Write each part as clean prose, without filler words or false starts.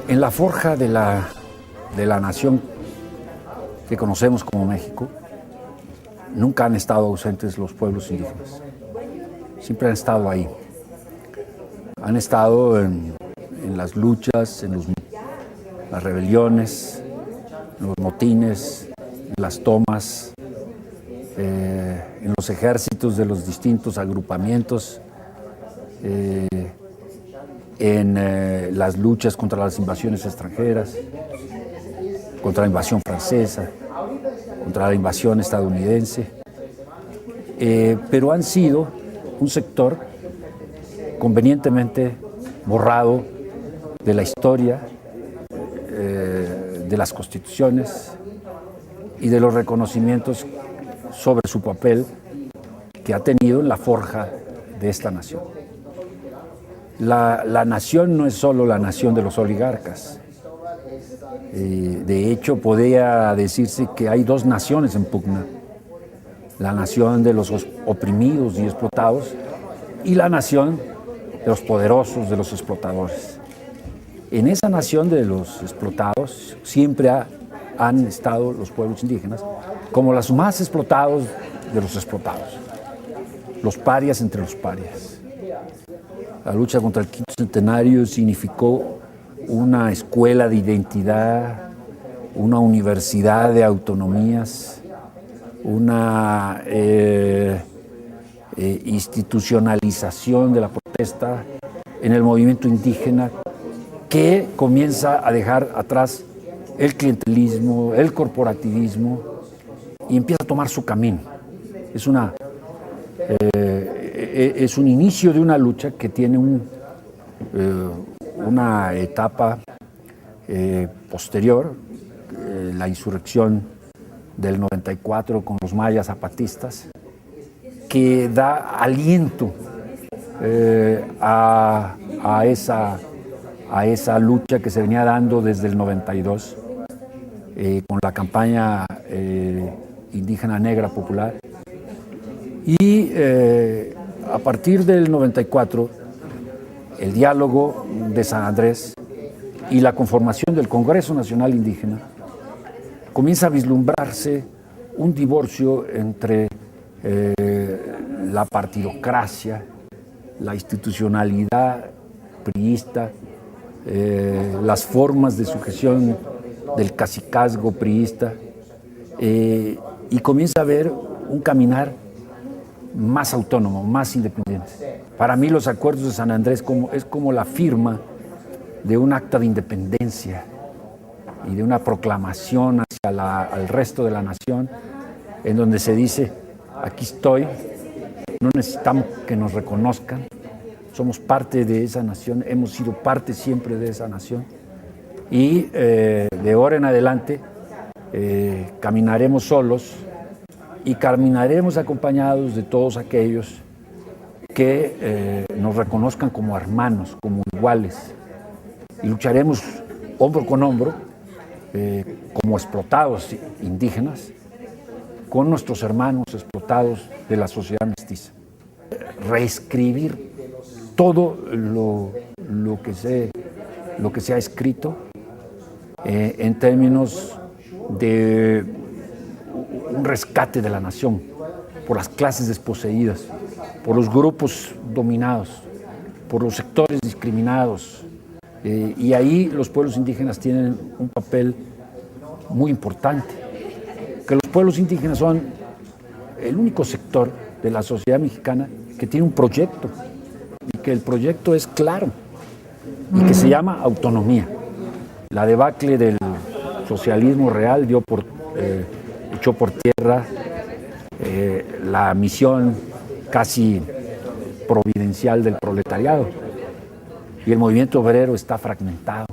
En la forja de la nación que conocemos como México, nunca han estado ausentes los pueblos indígenas. Siempre han estado ahí. Han estado en las luchas, en las rebeliones, en los motines, en las tomas, en los ejércitos de los distintos agrupamientos, en las luchas contra las invasiones extranjeras, contra la invasión francesa, contra la invasión estadounidense, pero han sido un sector convenientemente borrado de la historia, de las constituciones y de los reconocimientos sobre su papel que ha tenido en la forja de esta nación. La nación no es solo la nación de los oligarcas. De hecho, podría decirse que hay dos naciones en pugna: la nación de los oprimidos y explotados y la nación de los poderosos, de los explotadores. En esa nación de los explotados siempre han estado los pueblos indígenas como los más explotados de los explotados, los parias entre los parias. La lucha contra el quinto centenario significó una escuela de identidad, una universidad de autonomías, una institucionalización de la protesta en el movimiento indígena que comienza a dejar atrás el clientelismo, el corporativismo y empieza a tomar su camino. Es un inicio de una lucha que tiene una etapa posterior, la insurrección del 94 con los mayas zapatistas, que da aliento a esa lucha que se venía dando desde el 92 con la campaña indígena negra popular. Y a partir del 94, el diálogo de San Andrés y la conformación del Congreso Nacional Indígena, comienza a vislumbrarse un divorcio entre la partidocracia, la institucionalidad priista, las formas de sujeción del cacicazgo priista, y comienza a haber un caminar más autónomo, más independiente. Para mí los acuerdos de San Andrés es como la firma de un acta de independencia y de una proclamación hacia al resto de la nación, en donde se dice: aquí estoy, no necesitamos que nos reconozcan, somos parte de esa nación, hemos sido parte siempre de esa nación, y de ahora en adelante caminaremos solos y caminaremos acompañados de todos aquellos que nos reconozcan como hermanos, como iguales, y lucharemos hombro con hombro como explotados indígenas con nuestros hermanos explotados de la sociedad mestiza. Reescribir todo lo que se ha escrito en términos de un rescate de la nación por las clases desposeídas, por los grupos dominados, por los sectores discriminados. Y ahí los pueblos indígenas tienen un papel muy importante. Que los pueblos indígenas son el único sector de la sociedad mexicana que tiene un proyecto, y que el proyecto es claro y que se llama autonomía. La debacle del socialismo real echó por tierra la misión casi providencial del proletariado, y el movimiento obrero está fragmentado.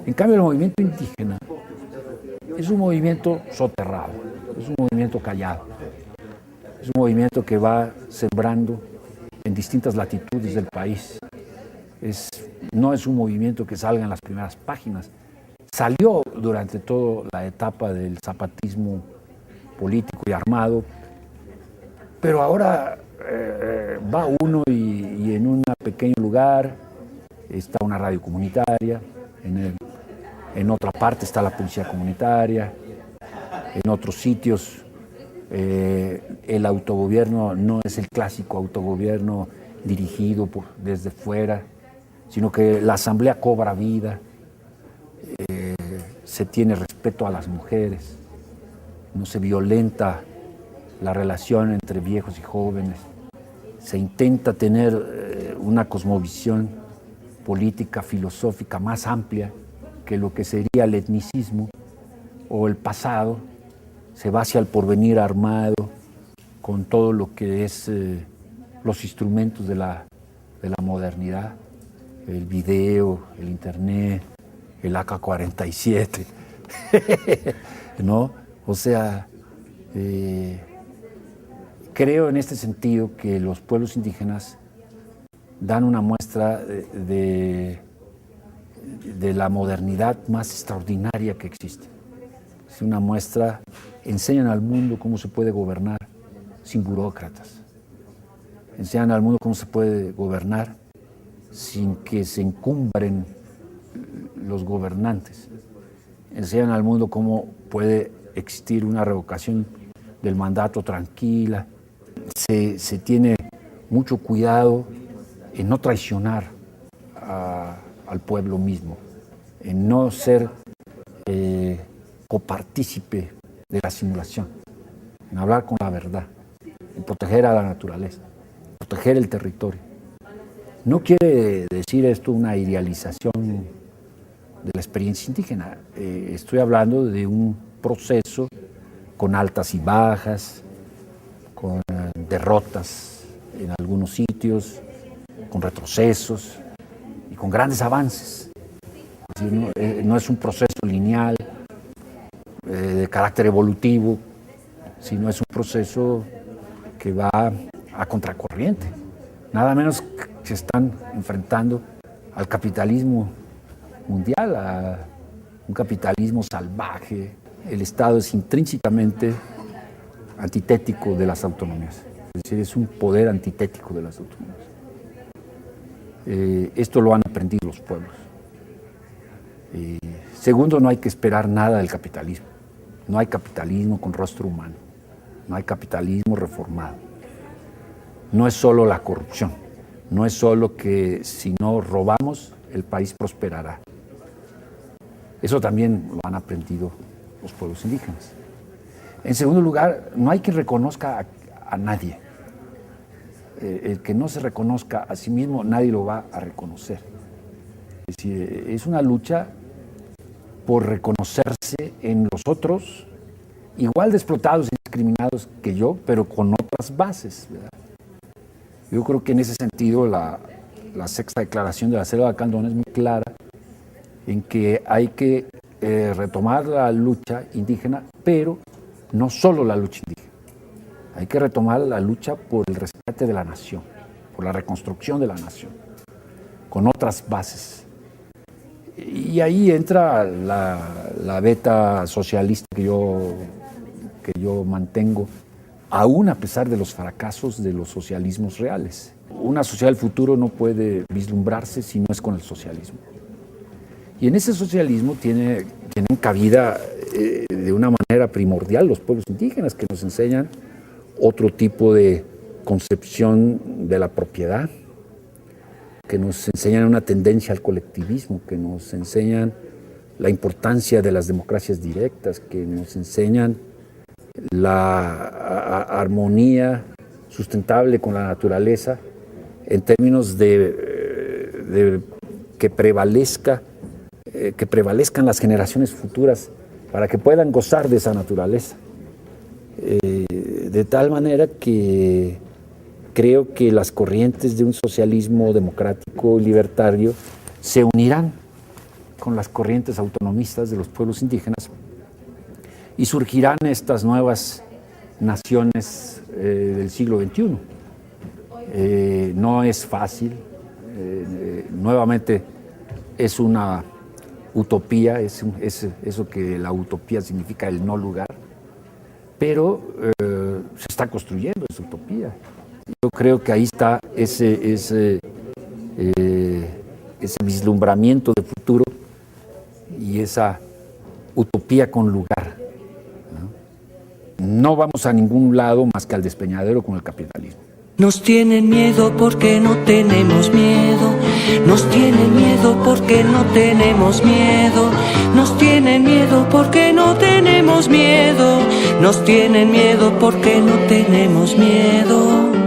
En cambio, el movimiento indígena es un movimiento soterrado, es un movimiento callado, es un movimiento que va sembrando en distintas latitudes del país. No es un movimiento que salga en las primeras páginas. Salió durante toda la etapa del zapatismo político y armado, pero ahora va uno y en un pequeño lugar está una radio comunitaria, en otra parte está la policía comunitaria, en otros sitios el autogobierno no es el clásico autogobierno dirigido desde fuera, sino que la asamblea cobra vida, se tiene respeto a las mujeres, no se violenta la relación entre viejos y jóvenes, se intenta tener una cosmovisión política, filosófica más amplia que lo que sería el etnicismo o el pasado, se va hacia el porvenir armado con todo lo que es los instrumentos de la modernidad, el video, el internet, el AK-47, ¿no? O sea, creo en este sentido que los pueblos indígenas dan una muestra de la modernidad más extraordinaria que existe. Es una muestra, enseñan al mundo cómo se puede gobernar sin burócratas. Enseñan al mundo cómo se puede gobernar sin que se encumbren los gobernantes. Enseñan al mundo cómo puede existir una revocación del mandato tranquila. Se tiene mucho cuidado en no traicionar al pueblo mismo, en no ser copartícipe de la simulación, en hablar con la verdad, en proteger a la naturaleza, proteger el territorio. No quiere decir esto una idealización de la experiencia indígena. Estoy hablando de un proceso con altas y bajas, con derrotas en algunos sitios, con retrocesos y con grandes avances. Es decir, no es un proceso lineal de carácter evolutivo, sino es un proceso que va a contracorriente. Nada menos que se están enfrentando al capitalismo mundial, a un capitalismo salvaje. El Estado es intrínsecamente antitético de las autonomías, es decir, es un poder antitético de las autonomías. Esto lo han aprendido los pueblos. Segundo, no hay que esperar nada del capitalismo. No hay capitalismo con rostro humano, no hay capitalismo reformado. No es solo la corrupción, no es solo que si no robamos, el país prosperará. Eso también lo han aprendido los pueblos indígenas. En segundo lugar, no hay quien reconozca a nadie. El que no se reconozca a sí mismo, nadie lo va a reconocer. Es decir, es una lucha por reconocerse en los otros, igual de explotados y discriminados que yo, pero con otras bases, ¿verdad? Yo creo que en ese sentido la sexta declaración de la Selva de Candón es muy clara en que hay que retomar la lucha indígena, pero no solo la lucha indígena. Hay que retomar la lucha por el rescate de la nación, por la reconstrucción de la nación, con otras bases. Y ahí entra la beta socialista que yo mantengo, aún a pesar de los fracasos de los socialismos reales. Una sociedad del futuro no puede vislumbrarse si no es con el socialismo. Y en ese socialismo tienen cabida de una manera primordial los pueblos indígenas, que nos enseñan otro tipo de concepción de la propiedad, que nos enseñan una tendencia al colectivismo, que nos enseñan la importancia de las democracias directas, que nos enseñan la armonía sustentable con la naturaleza en términos de que prevalezcan las generaciones futuras para que puedan gozar de esa naturaleza. De tal manera que creo que las corrientes de un socialismo democrático y libertario se unirán con las corrientes autonomistas de los pueblos indígenas y surgirán estas nuevas naciones del siglo XXI. No es fácil, nuevamente es una utopía, es eso que la utopía significa el no lugar, pero se está construyendo esa utopía. Yo creo que ahí está ese ese vislumbramiento de futuro y esa utopía con lugar. No vamos a ningún lado más que al despeñadero con el capitalismo. Nos tienen miedo porque no tenemos miedo. Nos tienen miedo porque no tenemos miedo. Nos tienen miedo porque no tenemos miedo. Nos tienen miedo porque no tenemos miedo.